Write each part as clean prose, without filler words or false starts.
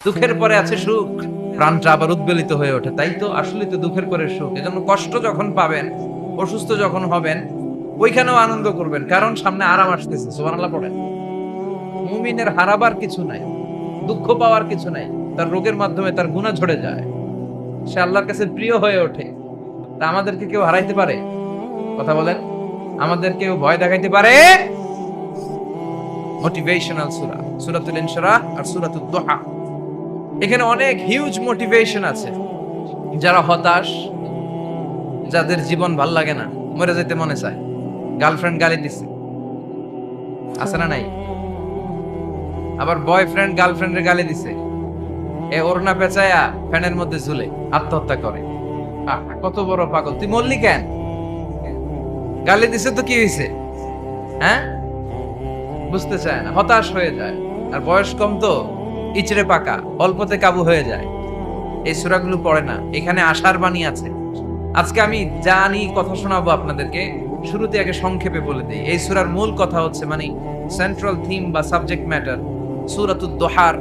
দুঃখের পরে আছে সুখ, প্রাণটা আবার উদ্বেলিত হয়ে ওঠে। তাই তো, আসলে তো দুঃখের পরে সুখ। এজন্য কষ্ট যখন পাবেন, অসুস্থ যখন হবেন, ওইখানেও আনন্দ করবেন, কারণ সামনে আরাম আসতেছে। সুবহানাল্লাহ পড়েন। মুমিনের হারাবার কিছু নাই, দুঃখ পাওয়ার কিছু নাই। তার রোগের মাধ্যমে তার গুনাহ ঝরে যায়, সে আল্লাহর কাছে প্রিয় হয়ে ওঠে। তা আমাদেরকে কেউ হারাইতে পারে? কথা বলেন, আমাদের কেউ ভয় দেখাইতে পারে? মোটিভেশনাল সূরা, সূরাতুল ইনশিরাহ আর সূরাতুদ দুহা। এখানে অনেক হিউজ মোটিভেশন আছে। যারা হতাশ, যাদের জীবন ভাল লাগে না, মরে যেতে মনে চায়, গার্লফ্রেন্ড গালি দিছে, আছে না নাই? আবার বয়ফ্রেন্ড গার্লফ্রেন্ডের গালি দিছে, এ ওড়না পেঁচায়া ফ্যানের মধ্যে ঝুলে আত্মহত্যা করে। কত বড় পাগল! তুই মরলি কেন? গালি দিছে তো কি হয়েছে? হ্যাঁ, বুঝতে চায় না, হতাশ হয়ে যায়। আর বয়স কম তো, ইচড়ে পাকা, অল্পতে কাবু হয়ে যায়। এই সূরাগুলো পড়ে না। এখানে আশার বাণী আছে। আজকে আমি জানি কথা শোনাবো আপনাদেরকে, শুরুতে আগে সংক্ষেপে বলে দিই। এই সূরার মূল কথা হচ্ছে, মানে সেন্ট্রাল থিম বা সাবজেক্ট ম্যাটার, সূরাতুদ দুহার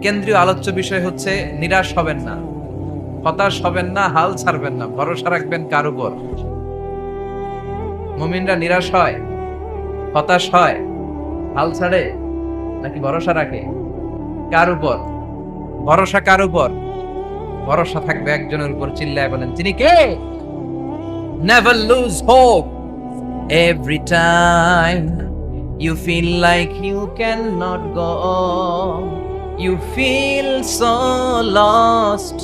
কেন্দ্রীয় আলোচ্য বিষয় হচ্ছে নিরাশ হবেন না, হতাশ হবেন না, হাল ছাড়বেন না, ভরসা রাখবেন কার উপর? মুমিনরা নিরাশ হয়, হতাশ হয়, হাল ছাড়ে, নাকি ভরসা রাখে? কার উপর ভরসা? কার উপর ভরসা থাকবে? একজনের উপর। চিল্লায় বলেন, তিনি কে? Never lose hope. Every time you feel like you cannot go on, you feel so lost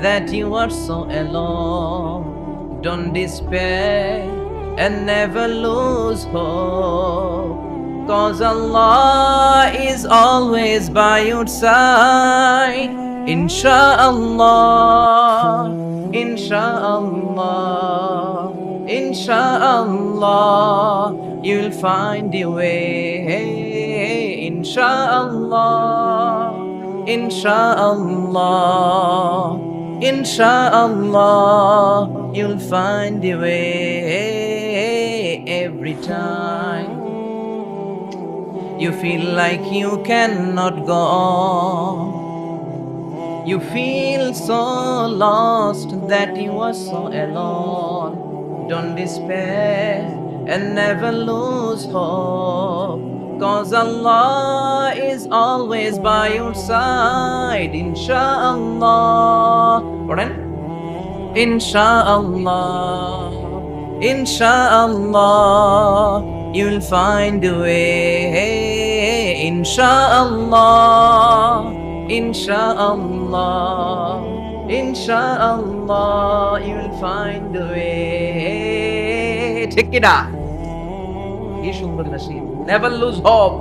that you are so alone. Don't despair and never lose hope, 'cause Allah is always by your side. Insha'Allah, Insha'Allah, Insha'Allah, you'll find your way. Insha'Allah, Insha'Allah, Insha'Allah, you'll find your way. Every time you feel like you cannot go on, you feel so lost that you are so alone. Don't despair and never lose hope, 'cause Allah is always by your side. Insha'Allah, pardon? Insha'Allah, Insha'Allah, you'll find a way. Insha'Allah, Insha'Allah, Insha'Allah, you'll find a way. ঠিক কি না? কি সুন্দর nasheed. Never lose hope,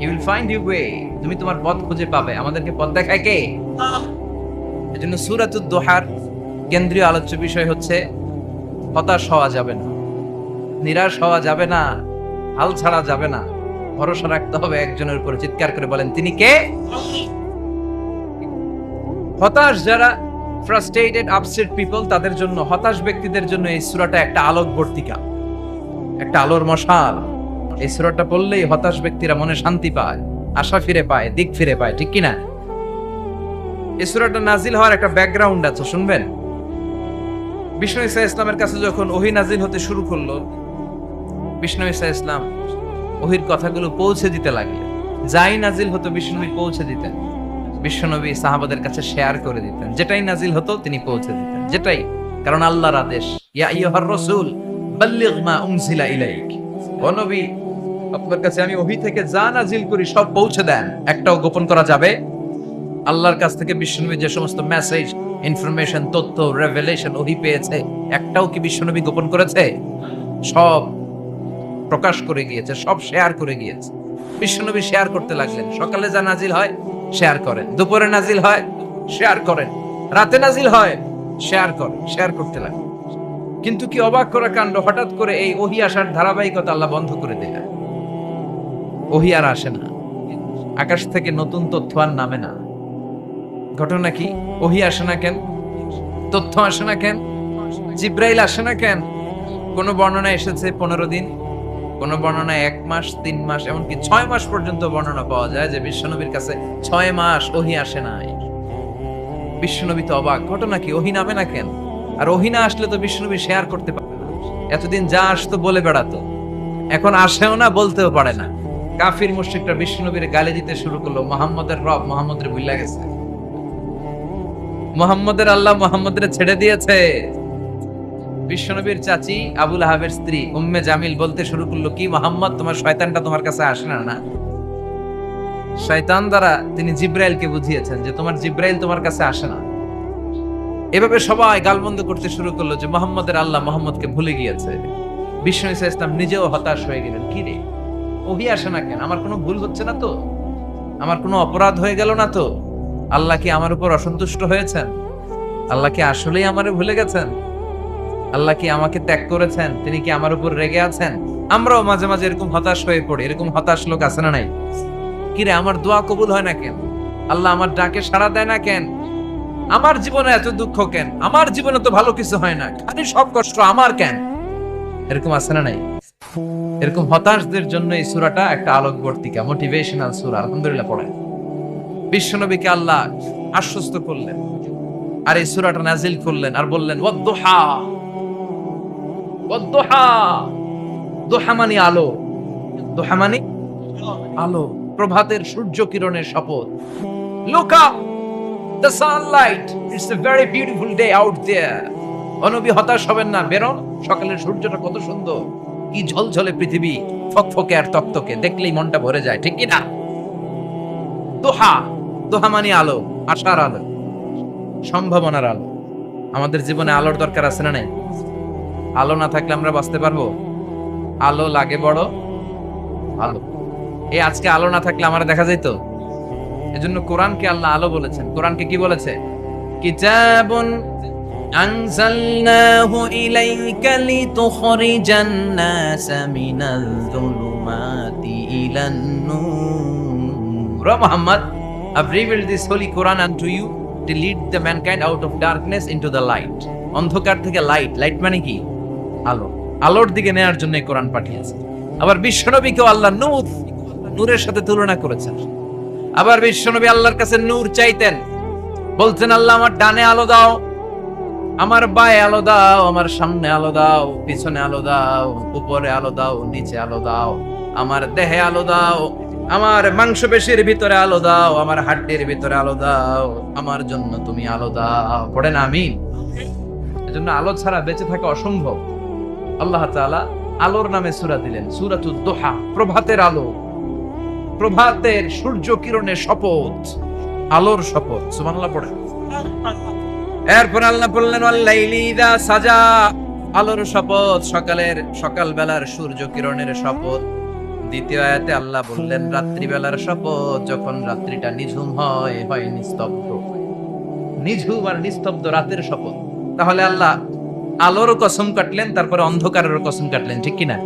you will find your way. তুমি তোমার পথ খুঁজে পাবে। আমাদেরকে পথ দেখায় কে? এজন্য সূরাতুদ দুহার কেন্দ্রীয় আলোচ্য বিষয় হচ্ছে হতাশ হওয়া যাবে না, নিরাশ হওয়া যাবে না, হাল ছাড়া যাবে না, ভরসা রাখতে হবে একজনের উপর। চিৎকার করে বলেন, তিনি কে? হতাশ যারা, ফ্রাস্ট্রেটেড, আপসেট পিপল, তাদের জন্য, হতাশ ব্যক্তিদের জন্য এই সূরাটা একটা আলোকবর্তিকা, একটা আলোর মশাল। এই সূরাটা পড়লেই হতাশ ব্যক্তিরা মনে শান্তি পায়, আশা ফিরে পায়, দিক ফিরে পায়। ঠিক কি না? এই সূরাটা নাজিল হওয়ার একটা ব্যাকগ্রাউন্ড আছে, শুনবেন। বিষ্ণু ঈসা ইসলামের কাছে যখন ওহী নাজিল হতে শুরু করলো, বিষ্ণু ঈসা ইসলাম ওহীর কথাগুলো পৌঁছে দিতে লাগলেন। যাই নাজিল হতো বিষ্ণুনবী পৌঁছে দিতেন। বিশ্বনবী সাহাবাদের কাছে শেয়ার করে দিতেন। যেটাই নাজিল হতো তিনি পৌঁছে দিতেন, যেটাই, কারণ আল্লাহর আদেশ, ইয়া আইয়ুহার রাসূল বাল্লিগ মা উনজিলা ইলাইক। ও নবী, আপনার কাছে আমি ওহী থেকে যা নাজিল করি সব পৌঁছে দেন, একটাও গোপন করা যাবে? আল্লাহর কাছ থেকে বিশ্বনবী যে সমস্ত মেসেজ, ইনফরমেশন, তথ্য, রেভেলেশন ওহী পেয়েছে, একটাও কি বিশ্বনবী গোপন করেছে? সব প্রকাশ করে গিয়েছে, সব শেয়ার করে গিয়েছে। বিশ্বনবী শেয়ার করতে লাগলেন। সকালে যা নাজিল হয় শেয়ার করেন, দুপুরে নাজিল হয় শেয়ার করেন, রাতে নাজিল হয় শেয়ার করেন, শেয়ার করতে লাগলেন। কিন্তু কি অবাক করা কাণ্ড, হঠাৎ করে এই ওহী আসার ধারাবাহিকতা আল্লাহ বন্ধ করে দিলেন। ওহী আর আসে না, আকাশ থেকে নতুন তথ্য আর নামে না। ঘটনা কি? ওহী আসে না কেন? তথ্য আসে না কেন? জিব্রাইল আসে না কেন? কোন বর্ণনা এসেছে 15 দিন, কোন বর্ণনায় 1 মাস, 3 মাস, এমনকি 6 মাস পর্যন্ত বর্ণনা পাওয়া যায় যে বিশ্বনবীর কাছে 6 মাস ওহী আসে নাই। বিশ্বনবী তো অবাক, ঘটনা কি, ওহী নামে না কেন? আর ওহী না আসলে তো বিশ্বনবী শেয়ার করতে পারে না। এতদিন যা আসতো বলে বেড়াতো, এখন আসেও না, বলতেও পারে না। কাফির মুশরিকরা বিশ্বনবীর গালি দিতে শুরু করলো, মুহাম্মদের রব মুহাম্মদের ভুলে গেছে, মুহাম্মদের আল্লাহ মুহাম্মদের ছেড়ে দিয়েছে। বিশ্বনবীর চাচি আবুল আহাবের স্ত্রী উম্মে জামিল বলতে শুরু করলো, কি মুহাম্মদ, তোমার শয়তানটা তোমার কাছে আসে না? না, শয়তান দ্বারা তিনি জিব্রাইলকে বুঝিয়েছেন যে তোমার জিব্রাইল তোমার কাছে আসে না। এভাবে সবাই গালমন্দ করতে শুরু করলো যে মুহাম্মদের আল্লাহ মুহাম্মদকে ভুলে গিয়েছে। বিষ্ণু ঈসা ইসলাম নিজেও হতাশ হয়ে গেলেন, কি রে ওহী আসে না কেন? আমার কোনো ভুল হচ্ছে না তো? আমার কোনো অপরাধ হয়ে গেল না তো? আল্লাহ কি আমার উপর অসন্তুষ্ট হয়েছেন? আল্লাহ কি আসলেই আমারে ভুলে গেছেন? আল্লাহ কি আমাকে ত্যাগ করেছেন? তিনি কি আমার উপর রেগে আছেন? আমরাও মাঝে মাঝে এরকম হতাশ হয়ে পড়ি। এরকম হতাশ লোক আছে না নাই? কিরে আমার দোয়া কবুল হয় না কেন? আল্লাহ আমার ডাকে সাড়া দেয় না কেন? আমার জীবনে এত দুঃখ কেন? আমার জীবনে তো ভালো কিছু হয় না, খালি সব কষ্ট আমার কেন? এরকম আছে না নাই? এরকম হতাশদের জন্য এই সূরাটা একটা আলোকবর্তিকা, মোটিভেশনাল সূরা। আলহামদুলিল্লাহ পড়ে বিশ্বনবীকে আল্লাহ আশ্বস্ত করলেন, আর এই সূরাটা নাজিল করলেন, আর বললেন ওয়াদ-দুহা। ওয়াদ-দুহা, দুহা মানে আলো, দুহা মানে আলো, প্রভাতের সূর্য কিরণের শপথ। Look up, the sunlight, it's a very beautiful day out there. নবী হতাশ হবেন না, বেরোন, সকালের সূর্যটা কত সুন্দর, কি ঝলঝলে পৃথিবী, ফকফকে আর তকতকে, দেখলেই মনটা ভরে যায়, ঠিক কি না? দোহা, দোহা মানে আলো, আশার আলো, সম্ভাবনার আলো। আমাদের জীবনে আলোর দরকার আছে না নাই? আলো না থাকলে আমরা বাঁচতে পারবো? আলো লাগে বড় আলো। এই আজকে আলো না থাকলে আমার দেখা যাইতো? এজন্য কোরআনকে আল্লাহ আলো বলেছেন। কোরআনকে কি বলেছে? কিতাবুন আনজালনাহু ইলাইকা লিতুখরিজান নাসা মিনাল যুলুমাতি ইলান নূর। Muhammad, I've revealed this holy Quran unto you to lead the mankind out of darkness into the light. অন্ধকার থেকে লাইট, লাইট মানে কি? আলো, আলোর দিকে নেয়ার জন্য এই কোরআন পাঠিয়েছে। আবার বিশ্বনবীকেও আল্লাহ নূর, নূরের সাথে তুলনা করেছেন। আবার বিশ্বনবী আল্লাহর কাছে নূর চাইতেন, বলতেন আল্লাহ আমার ডানে আলো দাও, আমার বায়ে আলো দাও, আমার সামনে আলো দাও, পিছনে আলো দাও, উপরে আলো দাও, নিচে আলো দাও, আমার দেহে আলো দাও, আমার মাংসপেশির ভিতরে আলো দাও, আমার হাড্ডির ভিতরে আলো দাও, আমার জন্য তুমি আলো দাও। পড়েন আমিন। এজন্য আলো ছাড়া বেঁচে থাকা অসম্ভব। আল্লাহ তাআলা আলোর নামে সূরা দিলেন, সূরাতুদ দুহা, প্রভাতের আলো, প্রভাতের সূর্য কিরণের শপথ, আলোর শপথ। সুবহানাল্লাহ পড়েন। এরপর আল্লাহ বললেন ওয়াল-লাইলি ইযা সাজা, আলোর শপথ, সকালের, সকাল বেলার সূর্য কিরণের শপথ। দ্বিতীয় আয়াতে আল্লাহ বললেন রাত্রিবেলার শপথ, যখন রাত্রিটা নিঝুম হয়, হয় নিস্তব্ধ, নিঝুম আর নিস্তব্ধ রাতের শপথ। তাহলে আল্লাহ আলোর কসম কাটলেন, তারপরে অন্ধকারের কসম কাটলেন, ঠিক কিনা?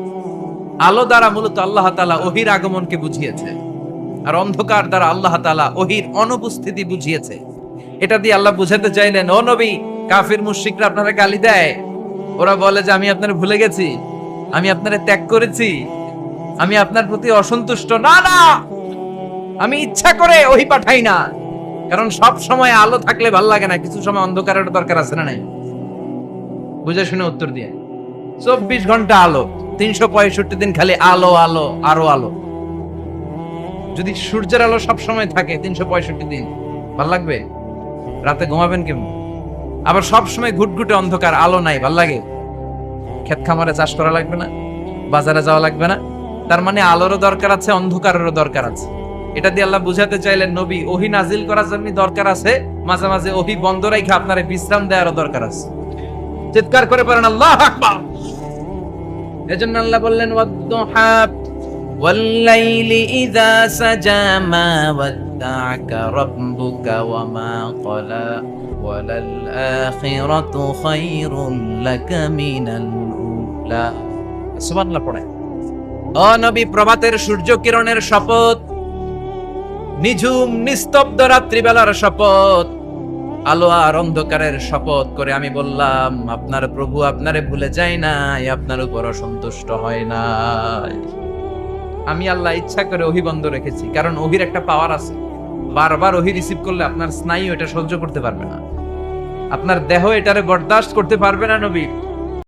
আলো দ্বারা মূলত আল্লাহ তাআলা ওহীর আগমনকে বুঝিয়েছে, আর অন্ধকার দ্বারা আল্লাহ তাআলা ওহীর অনুপস্থিতি বুঝিয়েছে। এটা দিয়ে আল্লাহ বুঝাতে চাইলেন, ও নবী, কাফির মুশরিকরা আপনারা গালি দেয়, ওরা বলে যে আমি আপনারে ভুলে গেছি, আমি আপনারে ত্যাগ করেছি, আমি আপনার প্রতি অসন্তুষ্ট। না না, আমি ইচ্ছা করে ওহী পাঠাই না, কারণ সব সময় আলো থাকলে ভাল লাগে না, কিছু সময় অন্ধকারের দরকার আছে না নাই? বুঝে শুনে উত্তর দিয়ে। 24 ঘন্টা আলো, 365 দিন খালি আলো আলো আরো আলো। যদি সূর্যের আলো সব সময় থাকে 365 দিন, ভাল লাগবে? রাতে ঘুমাবেন কেমন? আবার সব সময় ঘুটঘুটে অন্ধকার, আলো নাই, ভাল লাগে? ক্ষেত খামারে চাষ করা লাগবে না, বাজারে যাওয়া লাগবে না। তার মানে আলোরও দরকার আছে, অন্ধকারেরও দরকার আছে। এটা দিয়ে আল্লাহ বুঝাতে চাইলেন, নবী, ওহী নাজিল করার জন্য দরকার আছে, মাঝে মাঝে ওহী বন্ধ রাখা আপনারে বিশ্রাম দেওয়ারও দরকার আছে। চিৎকার করে পড়েন আল্লাহু আকবার। এজন্য আল্লাহ বললেন ওয়াদ-দুহা ওয়াল-লাইলি ইযা সাজা মা ওয়াদ্দা'আকা রাব্বুকা ওয়া মা ক্বালা ওয়ালাল আখিরাতু খায়রুল লাকা মিনাল উলা। সুবহানাল্লাহ পড়ে। ও নবী, প্রভাতের সূর্য কিরণের শপথ, নিঝুম নিস্তব্ধ রাত্রিবেলার শপথ, আলো আর অন্ধকারের শপথ করে আমি বললাম, আপনার প্রভু আপনারে ভুলে যায় নাই, আপনার উপর অসন্তুষ্ট হয় নাই। আমি আল্লাহ ইচ্ছা করে ওহী বন্ধ রেখেছি, কারণ ওহির একটা পাওয়ার আছে। বারবার ওহী রিসিভ করলে আপনার স্নায়ু এটা সহ্য করতে পারবে না, আপনার দেহ এটারে বরদাস্ত করতে পারবে না নবী।